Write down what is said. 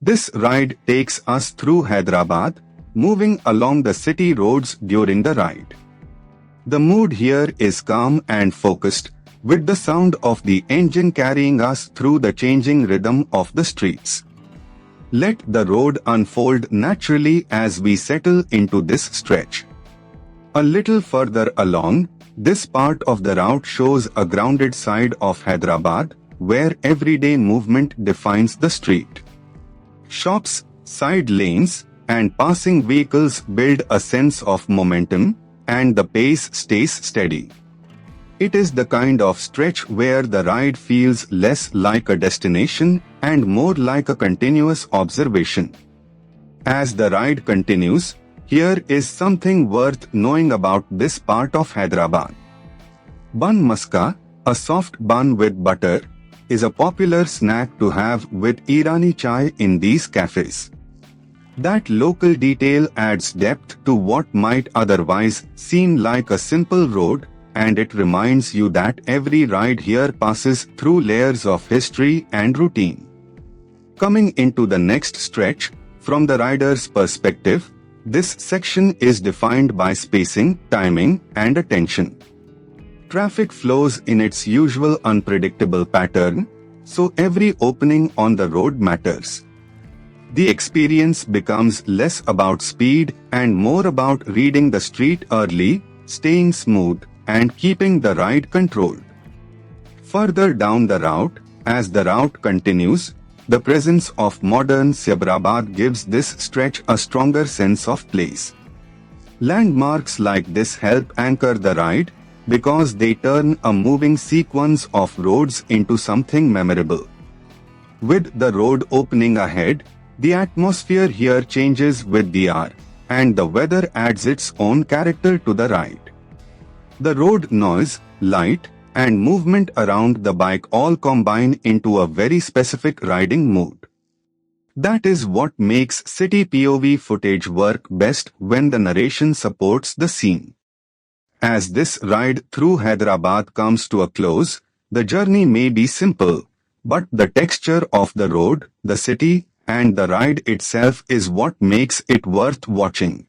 This ride takes us through Hyderabad, moving along the city roads during the ride. The mood here is calm and focused, with the sound of the engine carrying us through the changing rhythm of the streets. Let the road unfold naturally as we settle into this stretch. A little further along, this part of the route shows a grounded side of Hyderabad, where everyday movement defines the street. Shops, side lanes, and passing vehicles build a sense of momentum, and the pace stays steady. It is the kind of stretch where the ride feels less like a destination and more like a continuous observation. As the ride continues, here is something worth knowing about this part of Hyderabad. Bun maska, a soft bun with butter, is a popular snack to have with Irani chai in these cafes. That local detail adds depth to what might otherwise seem like a simple road, and it reminds you that every ride here passes through layers of history and routine. Coming into the next stretch, from the rider's perspective, this section is defined by spacing, timing, and attention. Traffic flows in its usual unpredictable pattern, so every opening on the road matters. The experience becomes less about speed and more about reading the street early, staying smooth, and keeping the ride controlled. Further down the route, as the route continues, the presence of modern Secunderabad gives this stretch a stronger sense of place. Landmarks like this help anchor the ride, because they turn a moving sequence of roads into something memorable. With the road opening ahead, the atmosphere here changes with the hour, and the weather adds its own character to the ride. The road noise, light, and movement around the bike all combine into a very specific riding mood. That is what makes city POV footage work best when the narration supports the scene. As this ride through Hyderabad comes to a close, the journey may be simple, but the texture of the road, the city, and the ride itself is what makes it worth watching.